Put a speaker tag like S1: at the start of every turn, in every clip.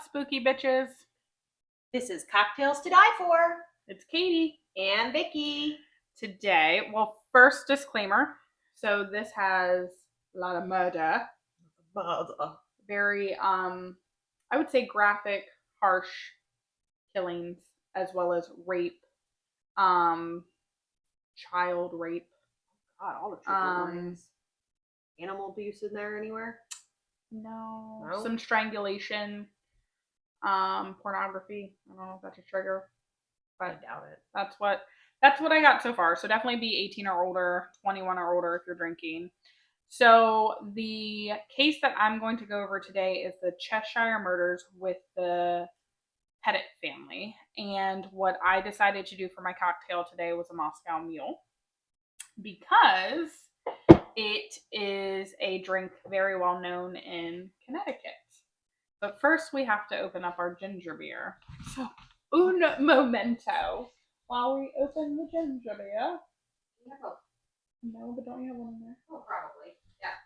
S1: spooky bitches?
S2: This is Cocktails to Die For.
S1: It's Katie
S2: and Vicky.
S1: Today, well, first disclaimer. So this has a lot of murder. Very, I would say graphic, harsh killings, as well as rape, child rape.
S2: God, all the trigger warnings. Animal abuse in there anywhere?
S1: No. Some strangulation, pornography. I don't know if that's a trigger, but
S2: I doubt it.
S1: That's what I got so far. So definitely be 18 or older, 21 or older if you're drinking. So the case that I'm going to go over today is the Cheshire Murders with the Petit family. And what I decided to do for my cocktail today was a Moscow Mule, because it is a drink very well known in Connecticut. But first we have to open up our ginger beer. So un momento while we open the ginger beer. No, but don't you have one in there?
S2: Oh, probably. Yeah.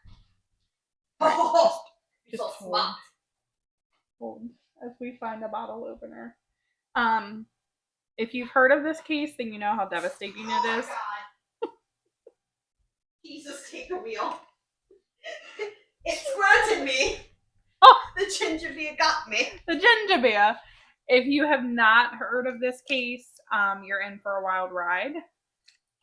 S1: Oh, just
S2: so smart.
S1: Hold as we find a bottle opener. If you've heard of this case, then you know how devastating it is.
S2: God. Jesus, take the wheel. It squirted me.
S1: Oh,
S2: the ginger beer got me.
S1: The ginger beer. If you have not heard of this case, you're in for a wild ride.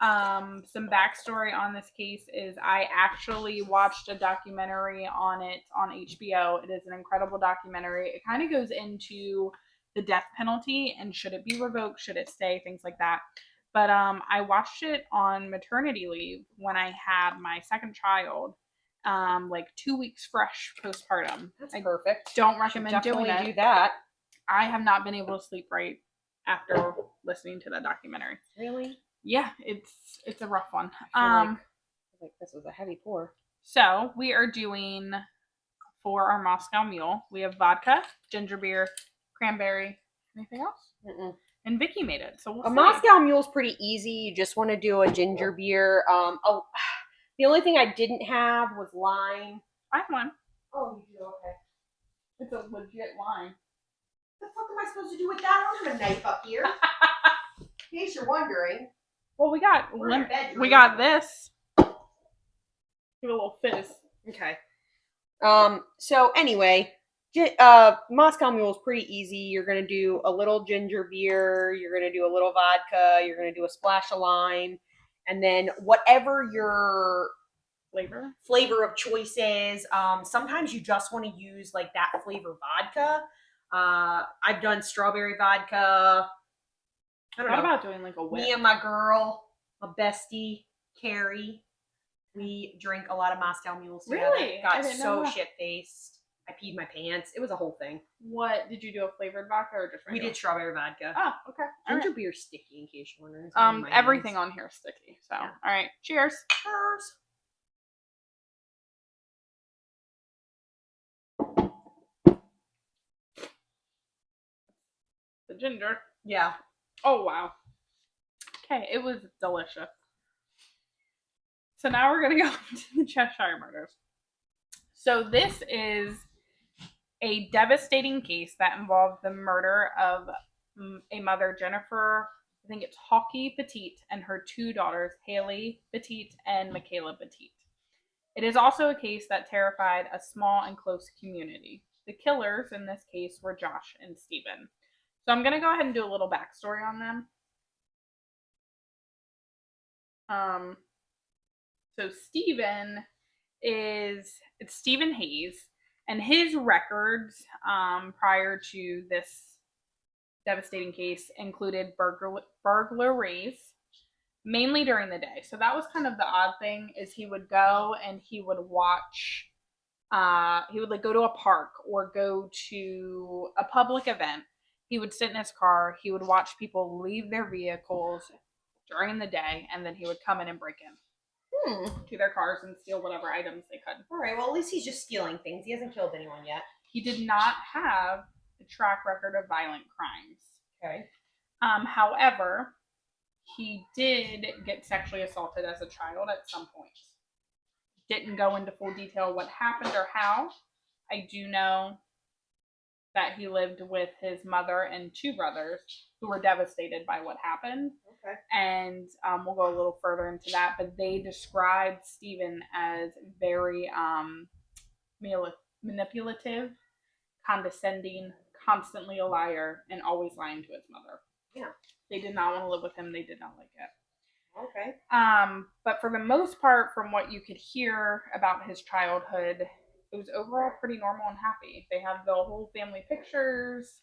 S1: Some backstory on this case is I actually watched a documentary on it on HBO. It is an incredible documentary. It kind of goes into the death penalty and should it be revoked, should it stay, things like that. But I watched it on maternity leave when I had my second child, like 2 weeks fresh postpartum.
S2: That's perfect.
S1: Don't recommend doing it.
S2: Do that.
S1: I have not been able to sleep right after listening to that documentary.
S2: Really?
S1: Yeah, it's a rough one.
S2: Like this was a heavy pour.
S1: So we are doing, for our Moscow Mule, we have vodka, ginger beer, cranberry. Anything else?
S2: Mm-mm.
S1: And Vicky made it, so we'll see.
S2: Moscow Mule is pretty easy. You just want to do a ginger beer. The only thing I didn't have was lime.
S1: I have one.
S2: Oh, you do? Okay.
S1: It's a legit lime.
S2: What the fuck am I supposed to do with that? I don't have a knife up here. In case you're wondering.
S1: Well, we got this. Give it a little fizz.
S2: Okay. So anyway, Moscow Mule is pretty easy. You're gonna do a little ginger beer. You're gonna do a little vodka. You're gonna do a splash of lime, and then whatever your flavor of choice is. Sometimes you just want to use like that flavor vodka. I've done strawberry vodka. I don't know.
S1: What about doing like a whip?
S2: Me and my girl, my bestie, Carrie, we drink a lot of Moscow Mules together.
S1: Really?
S2: Got so shit-faced. I peed my pants. It was a whole thing.
S1: What? Did you do a flavored vodka or just regular?
S2: We did strawberry vodka.
S1: Oh, okay.
S2: Ginger beer's sticky, in case you're wondering.
S1: Everything on here is sticky. So, yeah. All right. Cheers.
S2: Cheers.
S1: The ginger.
S2: Yeah.
S1: Oh, wow. Okay, it was delicious. So now we're going to go into the Cheshire Murders. So this is a devastating case that involved the murder of a mother, Jennifer, I think it's Hockey Petit, and her two daughters, Haley Petit and Michaela Petit. It is also a case that terrified a small and close community. The killers in this case were Josh and Stephen. So I'm going to go ahead and do a little backstory on them. So Stephen it's Stephen Hayes, and his records prior to this devastating case included burglaries, mainly during the day. So that was kind of the odd thing, is he would go and he would watch, he would like go to a park or go to a public event. He would sit in his car, he would watch people leave their vehicles during the day, and then he would come in and break in to their cars and steal whatever items they could.
S2: All right, well, at least he's just stealing things. He hasn't killed anyone yet.
S1: He did not have a track record of violent crimes.
S2: Okay.
S1: However, he did get sexually assaulted as a child at some point. Didn't go into full detail what happened or how. I do know that he lived with his mother and two brothers who were devastated by what happened.
S2: Okay.
S1: And we'll go a little further into that, but they described Stephen as very manipulative, condescending, constantly a liar, and always lying to his mother.
S2: Yeah.
S1: They did not want to live with him. They did not like it.
S2: Okay.
S1: But for the most part, from what you could hear about his childhood, it was overall pretty normal and happy. They had the whole family pictures,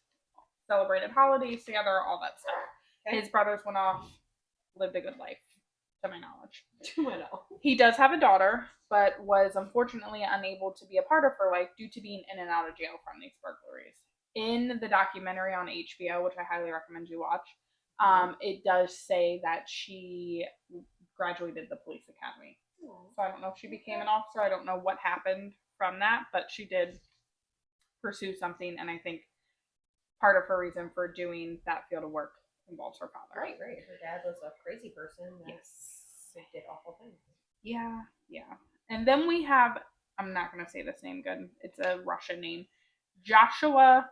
S1: celebrated holidays together, all that stuff.
S2: Okay.
S1: His brothers went off, lived a good life, to my knowledge.
S2: Well.
S1: He does have a daughter, but was unfortunately unable to be a part of her life due to being in and out of jail from these burglaries. In the documentary on HBO, which I highly recommend you watch, it does say that she graduated the police academy. So I don't know if she became an officer. I don't know what happened from that, but she did pursue something, and I think part of her reason for doing that field of work involves her father.
S2: Right. Her dad was a crazy person. That did awful things.
S1: Yeah. And then we have, I'm not going to say this name good. It's a Russian name. Joshua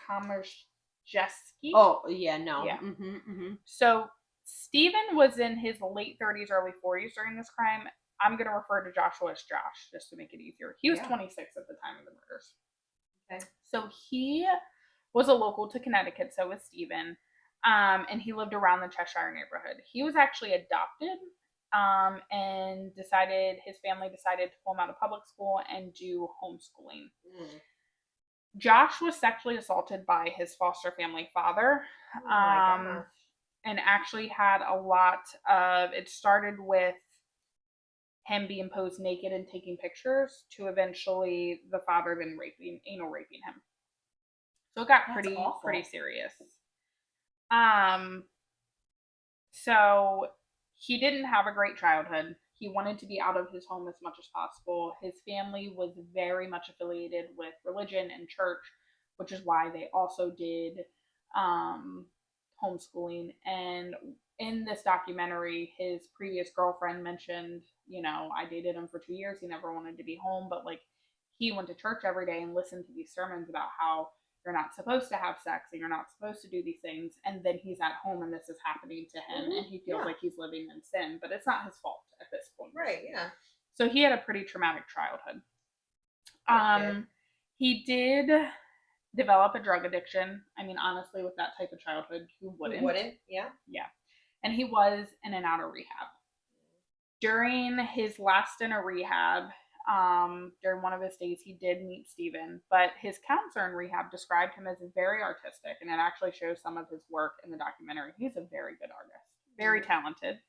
S1: Komarjeski.
S2: Oh, yeah, no.
S1: Yeah.
S2: Mm-hmm.
S1: So Stephen was in his late 30s, early 40s during this crime. I'm going to refer to Joshua as Josh just to make it easier. He was 26 at the time of the murders.
S2: Okay.
S1: So he was a local to Connecticut, so was Stephen. And he lived around the Cheshire neighborhood. He was actually adopted, and his family decided to pull him out of public school and do homeschooling. Josh was sexually assaulted by his foster family father, and actually had a lot of, it started with him being posed naked and taking pictures to eventually the father then anal raping him. So it got pretty serious. So he didn't have a great childhood. He wanted to be out of his home as much as possible. His family was very much affiliated with religion and church, which is why they also did homeschooling. And in this documentary, his previous girlfriend mentioned, I dated him for 2 years. He never wanted to be home, but like he went to church every day and listened to these sermons about how you're not supposed to have sex and you're not supposed to do these things. And then he's at home and this is happening to him, and he feels like he's living in sin, but it's not his fault at this point.
S2: Right, yeah.
S1: So he had a pretty traumatic childhood. He did develop a drug addiction. I mean, honestly, with that type of childhood, who wouldn't?
S2: Yeah.
S1: And he was in and out of rehab. During his last stint of rehab, during one of his days, he did meet Stephen, but his counselor in rehab described him as very artistic, and it actually shows some of his work in the documentary. He's a very good artist, very talented.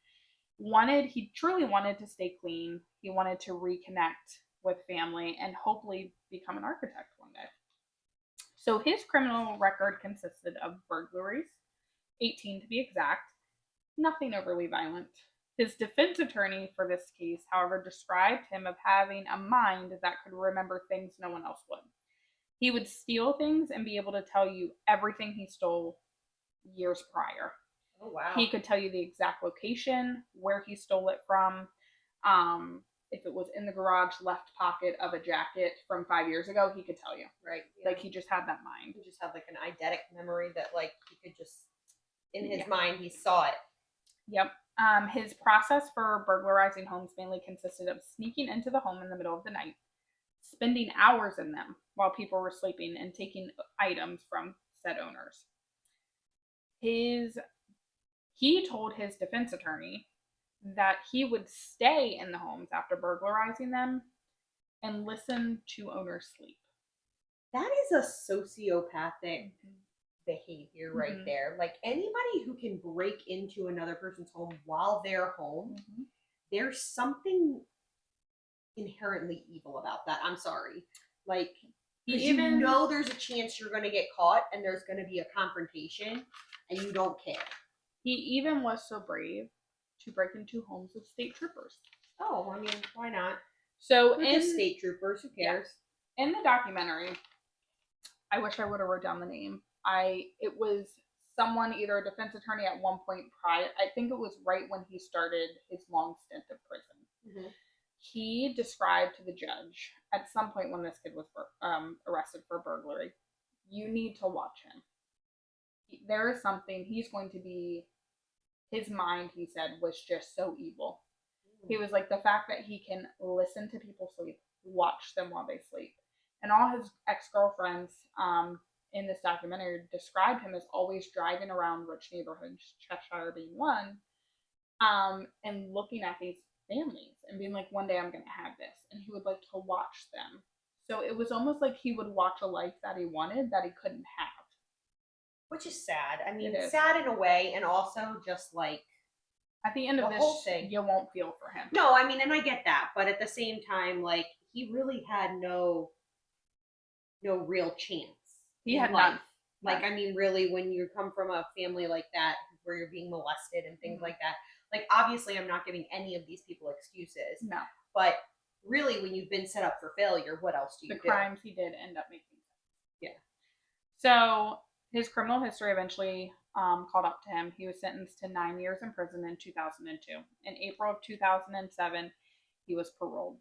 S1: He truly wanted to stay clean. He wanted to reconnect with family and hopefully become an architect one day. So his criminal record consisted of burglaries, 18 to be exact, nothing overly violent. His defense attorney for this case, however, described him as having a mind that could remember things no one else would. He would steal things and be able to tell you everything he stole years prior.
S2: Oh, wow.
S1: He could tell you the exact location, where he stole it from, if it was in the garage left pocket of a jacket from 5 years ago, he could tell you.
S2: Right.
S1: Yeah. Like, he just had that mind.
S2: He just had like an eidetic memory that like he could just, in his mind, he saw it.
S1: Yep. His process for burglarizing homes mainly consisted of sneaking into the home in the middle of the night, spending hours in them while people were sleeping, and taking items from said owners. He told his defense attorney that he would stay in the homes after burglarizing them and listen to owners sleep.
S2: That is a sociopathic behavior right there. Like, anybody who can break into another person's home while they're home, there's something inherently evil about that. I'm sorry. Like, you know there's a chance you're going to get caught and there's going to be a confrontation and you don't care.
S1: He even was so brave to break into homes with state troopers.
S2: Oh, I mean, why not?
S1: So
S2: in state troopers, who cares?
S1: Yeah. In the documentary, I wish I would have wrote down the name. It was someone, either a defense attorney at one point prior. I think it was right when he started his long stint of prison. He described to the judge at some point when this kid was arrested for burglary, you need to watch him. There is something, he's going to be, his mind, he said, was just so evil. He was like, the fact that he can listen to people sleep, watch them while they sleep. And all his ex-girlfriends in this documentary described him as always driving around rich neighborhoods, Cheshire being one, and looking at these families and being like, one day I'm going to have this. And he would like to watch them. So it was almost like he would watch a life that he wanted that he couldn't have.
S2: Which is sad. I mean, sad in a way, and also just like
S1: at the end of this thing, you won't feel for him.
S2: No, I mean, and I get that, but at the same time, like he really had no real chance.
S1: He had life.
S2: None. Like, I mean, really, when you come from a family like that where you're being molested and things like that, like obviously, I'm not giving any of these people excuses.
S1: No,
S2: but really, when you've been set up for failure, what else do you do?
S1: The crimes he did end up making sense.
S2: Yeah.
S1: So his criminal history eventually caught up to him. He was sentenced to 9 years in prison in 2002. In April of 2007, he was paroled.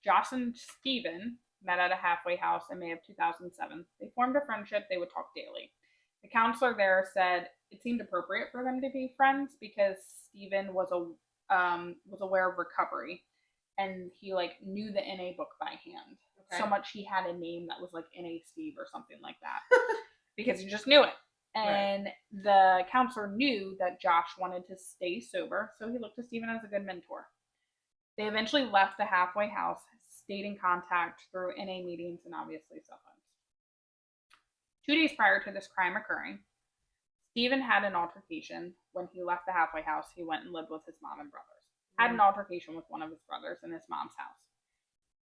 S1: Josh and Stephen met at a halfway house in May of 2007. They formed a friendship. They would talk daily. The counselor there said it seemed appropriate for them to be friends because Stephen was aware of recovery, and he like knew the NA book by hand. Okay. So much he had a name that was like NA Steve or something like that because he just knew it. And the counselor knew that Josh wanted to stay sober, so he looked to Stephen as a good mentor. They eventually left the halfway house, stayed in contact through NA meetings and obviously cell phones. 2 days prior to this crime occurring, Stephen had an altercation. When he left the halfway house, he went and lived with his mom and brothers. Had an altercation with one of his brothers in his mom's house.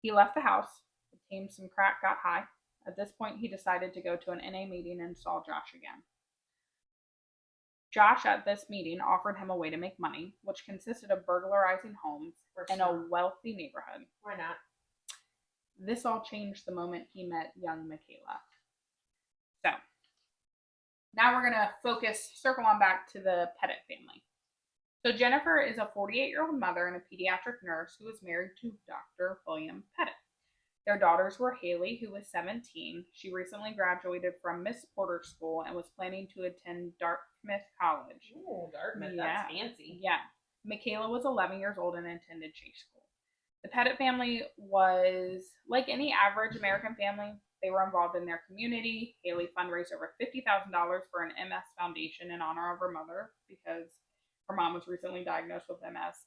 S1: He left the house, obtained some crack, got high. At this point, he decided to go to an NA meeting and saw Josh again. Josh, at this meeting, offered him a way to make money, which consisted of burglarizing homes in a wealthy neighborhood.
S2: Why not?
S1: This all changed the moment he met young Michaela. So, now we're going to circle on back to the Petit family. So Jennifer is a 48-year-old mother and a pediatric nurse who was married to Dr. William Petit. Their daughters were Haley, who was 17. She recently graduated from Miss Porter School and was planning to attend Dartmouth College.
S2: Ooh, Dartmouth, that's fancy.
S1: Yeah. Michaela was 11 years old and attended Chase School. The Petit family was like any average American family. They were involved in their community. Haley fundraised over $50,000 for an MS foundation in honor of her mother because her mom was recently diagnosed with MS.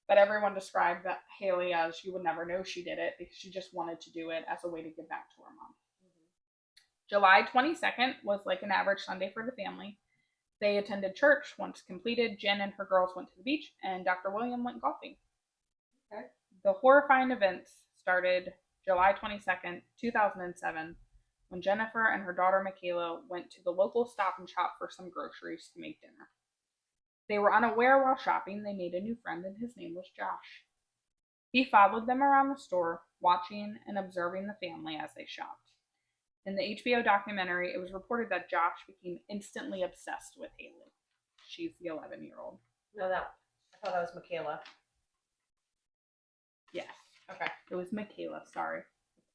S1: But everyone described that Haley as you would never know she did it because she just wanted to do it as a way to give back to her mom. July 22nd was like an average Sunday for the family. They attended church. Once completed, Jen and her girls went to the beach, and Dr. William went golfing. Okay. The horrifying events started July 22nd, 2007, when Jennifer and her daughter Michaela went to the local Stop and Shop for some groceries to make dinner. They were unaware while shopping they made a new friend, and his name was Josh. He followed them around the store, watching and observing the family as they shopped. In the HBO documentary, it was reported that Josh became instantly obsessed with Haley. She's the 11-year-old.
S2: No, I thought that was Michaela.
S1: Yes. Okay. It was Michaela. Sorry.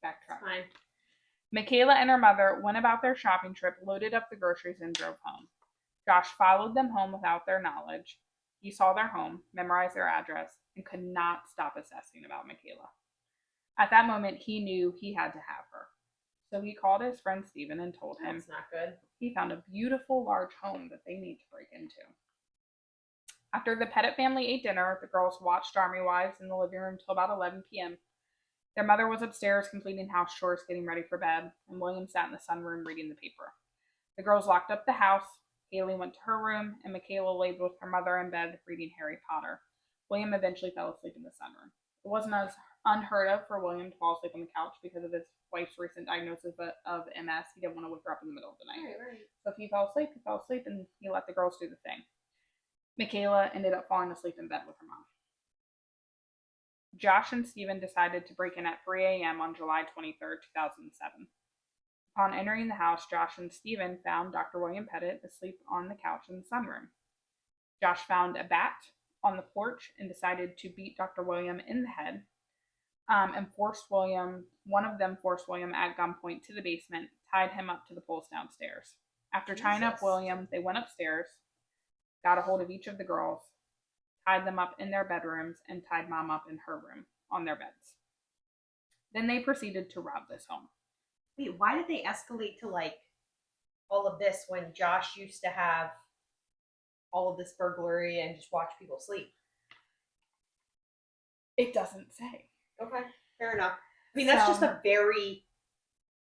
S1: Backtrack.
S2: Fine.
S1: Michaela and her mother went about their shopping trip, loaded up the groceries, and drove home. Josh followed them home without their knowledge. He saw their home, memorized their address, and could not stop obsessing about Michaela. At that moment, he knew he had to have her. So he called his friend Stephen and told him
S2: that's not good.
S1: He found a beautiful large home that they need to break into. After the Petit family ate dinner, the girls watched Army Wives in the living room till about 11 p.m. Their mother was upstairs completing house chores, getting ready for bed, and William sat in the sunroom reading the paper. The girls locked up the house. Haley went to her room, and Michaela laid with her mother in bed reading Harry Potter. William eventually fell asleep in the sunroom. It wasn't as unheard of for William to fall asleep on the couch because of his wife's recent diagnosis of MS. He didn't want to wake her up in the middle of the night.
S2: Right.
S1: So if he fell asleep, and he let the girls do the thing. Michaela ended up falling asleep in bed with her mom. Josh and Stephen decided to break in at 3 a.m. on July 23rd, 2007. Upon entering the house, Josh and Stephen found Dr. William Petit asleep on the couch in the sunroom. Josh found a bat on the porch and decided to beat Dr. William in the head. and one of them forced William at gunpoint to the basement, tied him up to the poles downstairs. After tying up William, they went upstairs, got a hold of each of the girls, tied them up in their bedrooms, and tied Mom up in her room on their beds. Then they proceeded to rob this home.
S2: Wait, why did they escalate to like all of this when Josh used to have all of this burglary and just watch people sleep?
S1: It doesn't say.
S2: Okay, fair enough. I mean, that's just a very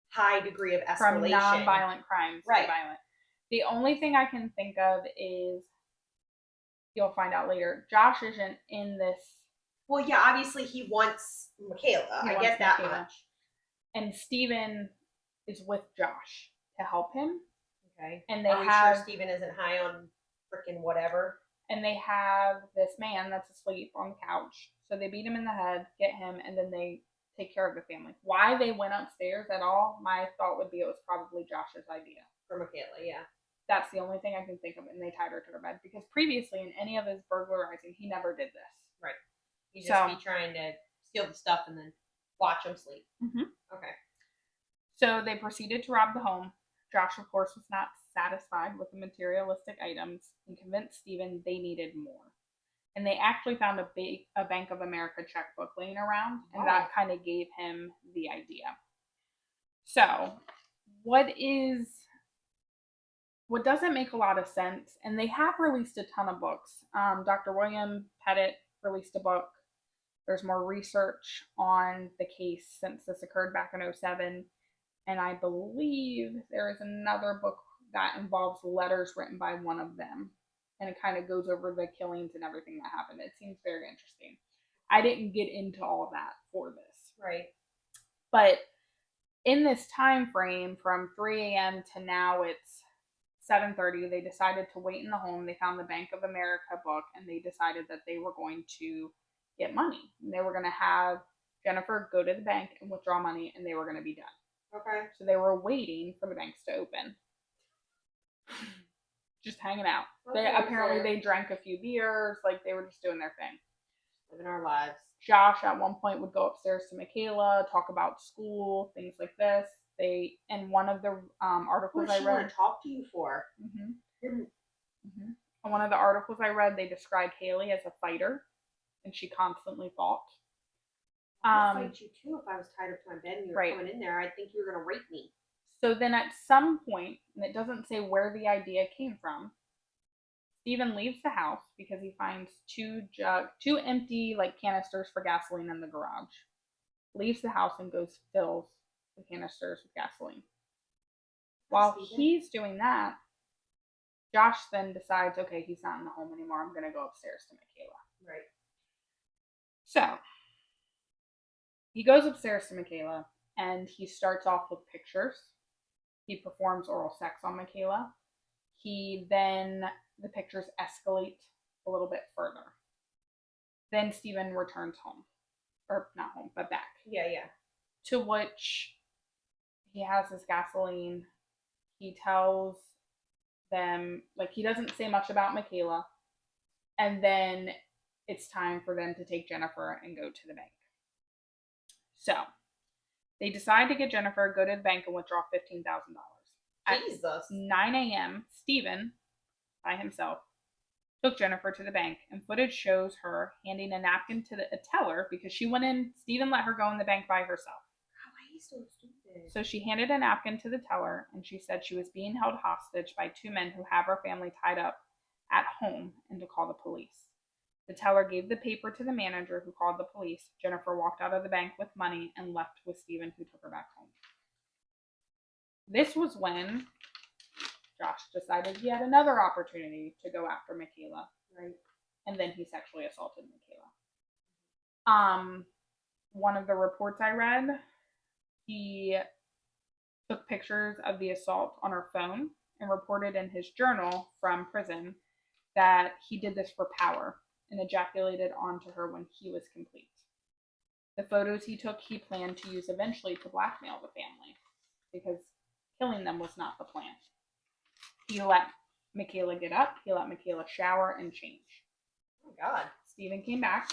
S2: high degree of escalation.
S1: From non-violent crimes
S2: right.
S1: to violent. The only thing I can think of is, you'll find out later, Josh isn't in this.
S2: Well, yeah, obviously he wants Michaela. I get that much.
S1: And Steven is with Josh to help him.
S2: Okay.
S1: And they
S2: sure Steven isn't high on freaking whatever?
S1: And they have this man that's asleep on the couch. So they beat him in the head, get him, and then they take care of the family. Why they went upstairs at all, my thought would be it was probably Josh's idea.
S2: For Michaela, yeah.
S1: That's the only thing I can think of, and they tied her to her bed. Because previously, in any of his burglarizing, he never did this.
S2: Right. He'd just be trying to steal the stuff and then watch him sleep.
S1: Mm-hmm.
S2: Okay.
S1: So they proceeded to rob the home. Josh, of course, was not satisfied with the materialistic items and convinced Steven they needed more. And they actually found a Bank of America checkbook laying around, and that kind of gave him the idea. So, what doesn't make a lot of sense, and they have released a ton of books. Dr. William Petit released a book. There's more research on the case since this occurred back in 2007. And I believe there is another book that involves letters written by one of them. And it kind of goes over the killings and everything that happened. It seems very interesting. I didn't get into all of that for this.
S2: Right.
S1: But in this time frame from 3 a.m. to now it's 7:30, they decided to wait in the home. They found the Bank of America book, and they decided that they were going to get money. And they were going to have Jennifer go to the bank and withdraw money, and they were going to be done.
S2: Okay.
S1: So they were waiting for the banks to open. Just hanging out. Okay, apparently they drank a few beers, like they were just doing their thing.
S2: Living our lives.
S1: Josh at one point would go upstairs to Michaela, talk about school, things like this. In one of the articles I read.
S2: What does she talk to you for?
S1: Mm-hmm. Mm-hmm. In one of the articles I read, they described Haley as a fighter, and she constantly fought.
S2: I'd fight you too if I was tied up to my bed and you were coming in there. I'd think you were going to rape me.
S1: So then at some point, and it doesn't say where the idea came from, Steven leaves the house because he finds two empty canisters for gasoline in the garage. Leaves the house and fills the canisters with gasoline. While he's doing that, Josh then decides, okay, he's not in the home anymore. I'm going to go upstairs to Michaela.
S2: Right.
S1: So he goes upstairs to Michaela and he starts off with pictures. He performs oral sex on Michaela. The pictures escalate a little bit further. Then Steven returns home. Or not home, but back.
S2: Yeah.
S1: To which he has his gasoline. He tells them, he doesn't say much about Michaela. And then it's time for them to take Jennifer and go to the bank. So they decide to get Jennifer, go to the bank, and withdraw $15,000.
S2: Jesus.
S1: At 9 a.m., Steven, by himself, took Jennifer to the bank, and footage shows her handing a napkin to a teller because she went in. Steven let her go in the bank by herself.
S2: Why are you so stupid?
S1: So she handed a napkin to the teller, and she said she was being held hostage by two men who have her family tied up at home and to call the police. The teller gave the paper to the manager who called the police. Jennifer walked out of the bank with money and left with Steven, who took her back home. This was when Josh decided he had another opportunity to go after Michaela.
S2: Right.
S1: And then he sexually assaulted Michaela. One of the reports I read, he took pictures of the assault on her phone and reported in his journal from prison that he did this for power and ejaculated onto her when he was complete. The photos he took, he planned to use eventually to blackmail the family because killing them was not the plan. He let Michaela get up, he let Michaela shower and change.
S2: Oh, God.
S1: Steven came back.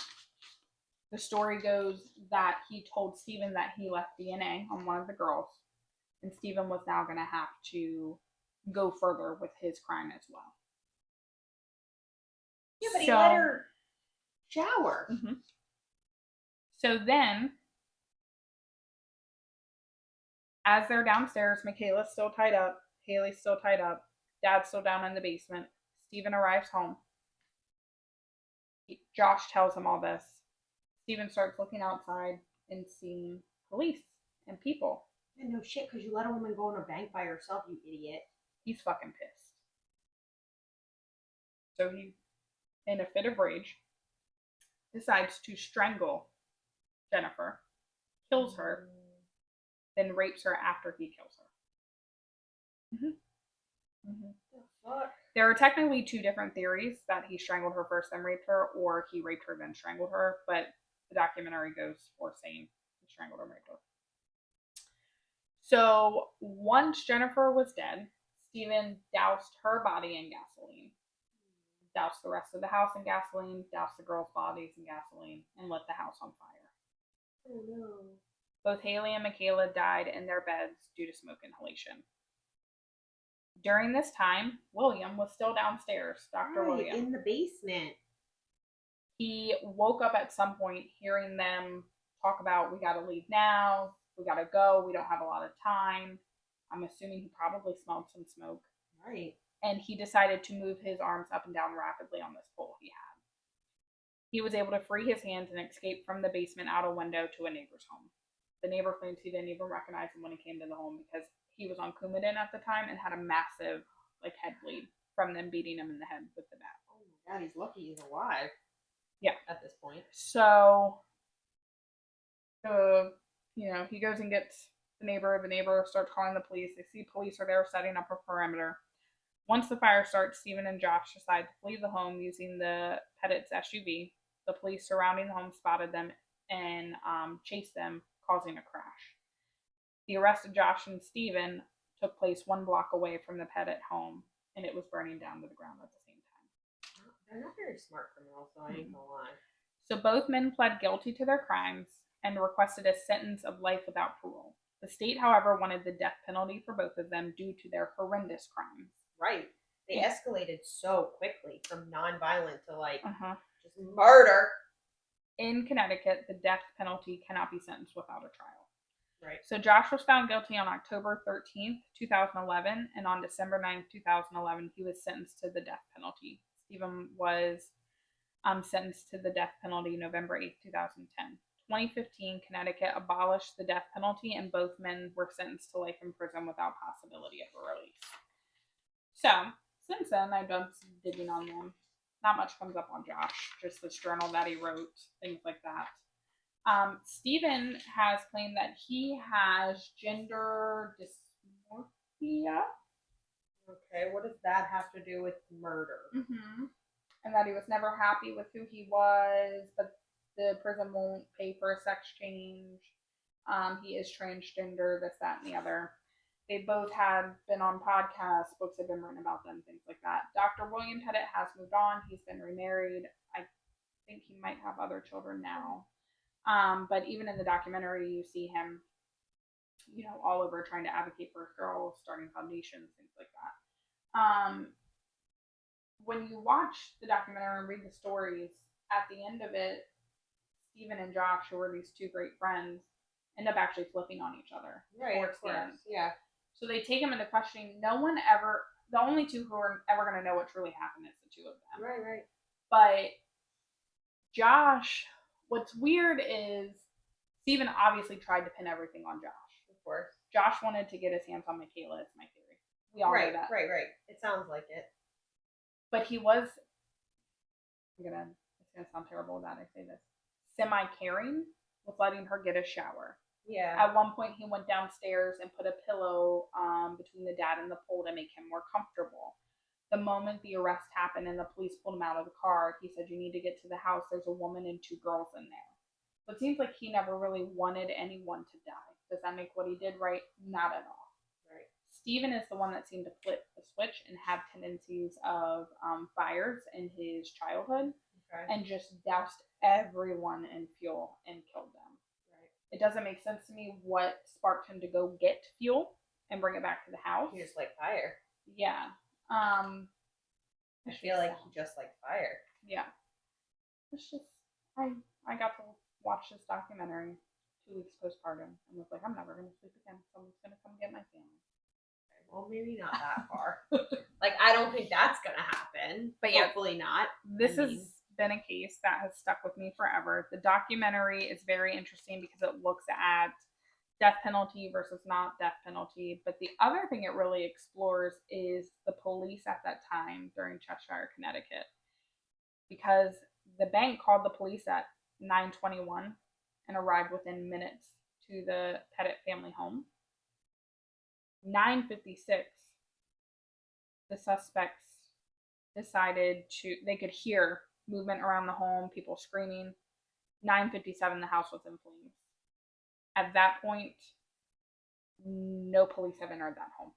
S1: The story goes that he told Stephen that he left DNA on one of the girls, and Stephen was now going to have to go further with his crime as well.
S2: Yeah, but he let her shower.
S1: Mm-hmm. So then, as they're downstairs, Michaela's still tied up, Haley's still tied up, Dad's still down in the basement. Stephen arrives home. Josh tells him all this. Stephen starts looking outside and seeing police and people.
S2: Yeah, no shit, because you let a woman go in a bank by herself, you idiot.
S1: He's fucking pissed. So he, in a fit of rage, decides to strangle Jennifer, kills her, then rapes her after he kills her. Mm-hmm. Mm-hmm.
S2: The fuck?
S1: There are technically two different theories, that he strangled her first then raped her, or he raped her then strangled her, but the documentary goes for saying he strangled her and raped her. So once Jennifer was dead, Stephen doused her body in gasoline, doused the rest of the house in gasoline, doused the girls' bodies in gasoline, and lit the house on fire.
S2: Oh no.
S1: Both Haley and Michaela died in their beds due to smoke inhalation. During this time, William was still downstairs, Dr. William.
S2: In the basement.
S1: He woke up at some point hearing them talk about, we gotta leave now, we gotta go, we don't have a lot of time. I'm assuming he probably smelled some smoke.
S2: Right.
S1: And he decided to move his arms up and down rapidly on this pole he had. He was able to free his hands and escape from the basement out a window to a neighbor's home. The neighbor claims he didn't even recognize him when he came to the home because he was on Coumadin at the time and had a massive head bleed from them beating him in the head with the bat.
S2: Oh my god, he's lucky he's alive.
S1: Yeah.
S2: At this point.
S1: So, he goes and gets the neighbor. The neighbor starts calling the police. They see police are there setting up a perimeter. Once the fire starts, Stephen and Josh decide to flee the home using the Petit's SUV. The police surrounding the home spotted them and chased them, causing a crash. The arrest of Josh and Stephen took place 1 block away from the Petit home, and it was burning down to the ground at the same time.
S2: They're not very smart criminals, so I ain't gonna lie.
S1: So both men pled guilty to their crimes and requested a sentence of life without parole. The state, however, wanted the death penalty for both of them due to their horrendous crimes.
S2: Right. They escalated so quickly from non-violent to just murder.
S1: In Connecticut, the death penalty cannot be sentenced without a trial.
S2: Right.
S1: So Josh was found guilty on October 13th, 2011, and on December 9th, 2011, he was sentenced to the death penalty. Stephen was sentenced to the death penalty November 8th, 2010. 2015, Connecticut abolished the death penalty, and both men were sentenced to life in prison without possibility of a release. So, since then, I've done some digging on them. Not much comes up on Josh, just this journal that he wrote, things like that. Stephen has claimed that he has gender dysmorphia.
S2: Okay, what does that have to do with murder?
S1: Mm-hmm. And that he was never happy with who he was, but the prison won't pay for a sex change. He is transgender, this, that, and the other. They both had been on podcasts, books have been written about them, things like that. Dr. William Petit has moved on. He's been remarried. I think he might have other children now. But even in the documentary, you see him, all over trying to advocate for girls, starting foundations, things like that. When you watch the documentary and read the stories, at the end of it, Stephen and Josh, who were these two great friends, end up actually flipping on each other.
S2: Right, of course. Yeah.
S1: So they take him into questioning. The only two who are ever going to know what truly happened is the two of them.
S2: Right.
S1: But Josh, what's weird is Stephen obviously tried to pin everything on Josh.
S2: Of course.
S1: Josh wanted to get his hands on Michaela, it's my theory. We all know that.
S2: Right. It sounds like it.
S1: But he was, it's going to sound terrible that I say this, semi-caring with letting her get a shower.
S2: Yeah.
S1: At one point, he went downstairs and put a pillow between the dad and the pole to make him more comfortable. The moment the arrest happened and the police pulled him out of the car, he said, "You need to get to the house. There's a woman and 2 girls in there." So it seems like he never really wanted anyone to die. Does that make what he did right? Not at all.
S2: Right.
S1: Stephen is the one that seemed to flip the switch and have tendencies of fires in his childhood. and just doused everyone in fuel and killed them.
S2: Right.
S1: It doesn't make sense to me what sparked him to go get fuel and bring it back to the house.
S2: He just liked fire.
S1: Yeah.
S2: I feel like he just liked fire.
S1: Yeah. It's just I got to watch this documentary 2 weeks postpartum and was like, I'm never gonna sleep again. Someone's gonna come get my family.
S2: Well, maybe not that far. Like, I don't think that's gonna happen.
S1: But yeah,
S2: hopefully not.
S1: This has been a case that has stuck with me forever. The documentary is very interesting because it looks at death penalty versus not death penalty. But the other thing it really explores is the police at that time during Cheshire, Connecticut. Because the bank called the police at 9:21 and arrived within minutes to the Petit family home. 9:56, the suspects decided they could hear movement around the home, people screaming. 9:57, the house was in flames. At that point, no police have entered that home.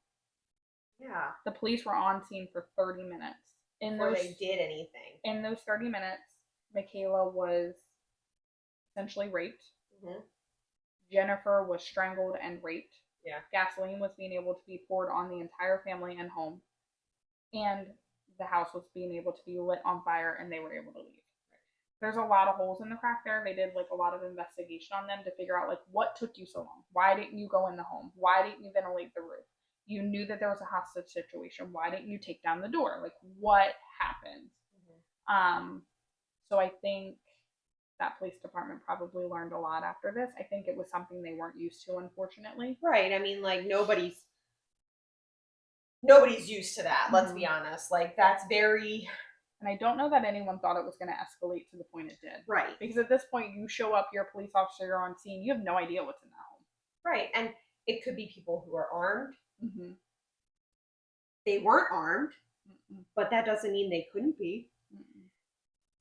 S2: Yeah.
S1: The police were on scene for 30 minutes.
S2: Before they did anything.
S1: In those 30 minutes, Michaela was essentially raped.
S2: Mm-hmm.
S1: Jennifer was strangled and raped.
S2: Yeah.
S1: Gasoline was being able to be poured on the entire family and home. And the house was being able to be lit on fire and they were able to leave. There's a lot of holes in the crack there. They did like a lot of investigation on them to figure out like what took you so long? Why didn't you go in the home? Why didn't you ventilate the roof? You knew that there was a hostage situation. Why didn't you take down the door? Like what happened? Mm-hmm. So I think that police department probably learned a lot after this. I think it was something they weren't used to, unfortunately.
S2: Right. I mean, like nobody's used to that. Let's be honest. Like that's very.
S1: And I don't know that anyone thought it was going to escalate to the point it did.
S2: Right.
S1: Because at this point, you show up, you're a police officer, you're on scene, you have no idea what's in that home.
S2: Right. And it could be people who are armed.
S1: Mm-hmm.
S2: They weren't armed, but that doesn't mean they couldn't be.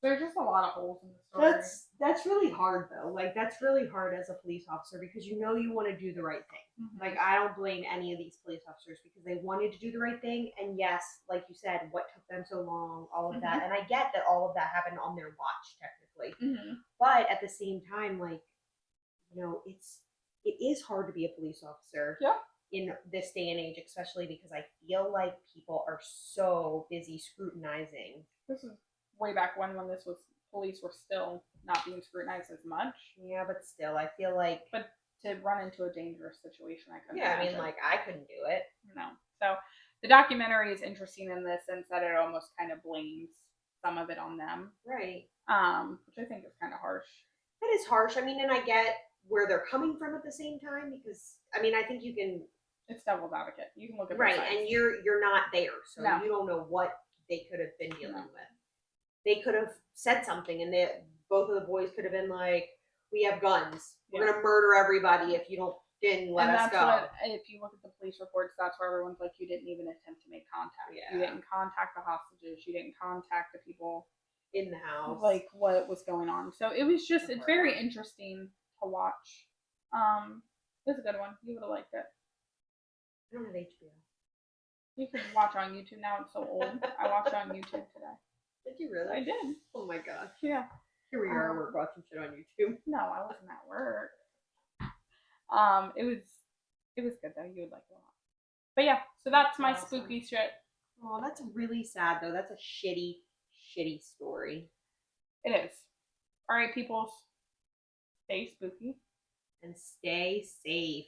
S1: There's just a lot of holes in the story.
S2: That's really hard though. Like that's really hard as a police officer because you know you want to do the right thing. Mm-hmm. Like I don't blame any of these police officers because they wanted to do the right thing. And yes, like you said, what took them so long, all of that. And I get that all of that happened on their watch technically. But at the same time, like, you know, it is hard to be a police officer.
S1: Yeah.
S2: In this day and age, especially because I feel like people are so busy scrutinizing.
S1: This is way back when police were still not being scrutinized as much.
S2: Yeah, but still, I feel like.
S1: But to run into a dangerous situation, I couldn't.
S2: Yeah, imagine. I mean, like I couldn't do it.
S1: No. So the documentary is interesting in the sense that it almost kind of blames some of it on them.
S2: Right.
S1: Which I think is kind of harsh.
S2: It is harsh. I mean, and I get where they're coming from at the same time because I mean, I think you can.
S1: It's devil's advocate. You can look at
S2: right, and you're not there, so
S1: no.
S2: You don't know what they could have been dealing with. They could have said something, and both of the boys could have been like, "We have guns. We're gonna murder everybody if you didn't let us go."
S1: If you look at the police reports, that's where everyone's like, "You didn't even attempt to make contact.
S2: Yeah.
S1: You didn't contact the hostages. You didn't contact the people
S2: in the house.
S1: Like what was going on." So it was just it's very interesting to watch. It was a good one. You would have liked it.
S2: I don't have HBO.
S1: You can watch on YouTube now. It's so old. I watched it on YouTube today.
S2: Did you really?
S1: I did.
S2: Oh my gosh.
S1: Yeah.
S2: Here we are. We're watching shit on YouTube.
S1: No, I wasn't at work. It was good though. You would like it a lot. But yeah, so that's my spooky shit.
S2: Oh, that's really sad though. That's a shitty story.
S1: It is. All right, peoples. Stay spooky
S2: and stay safe.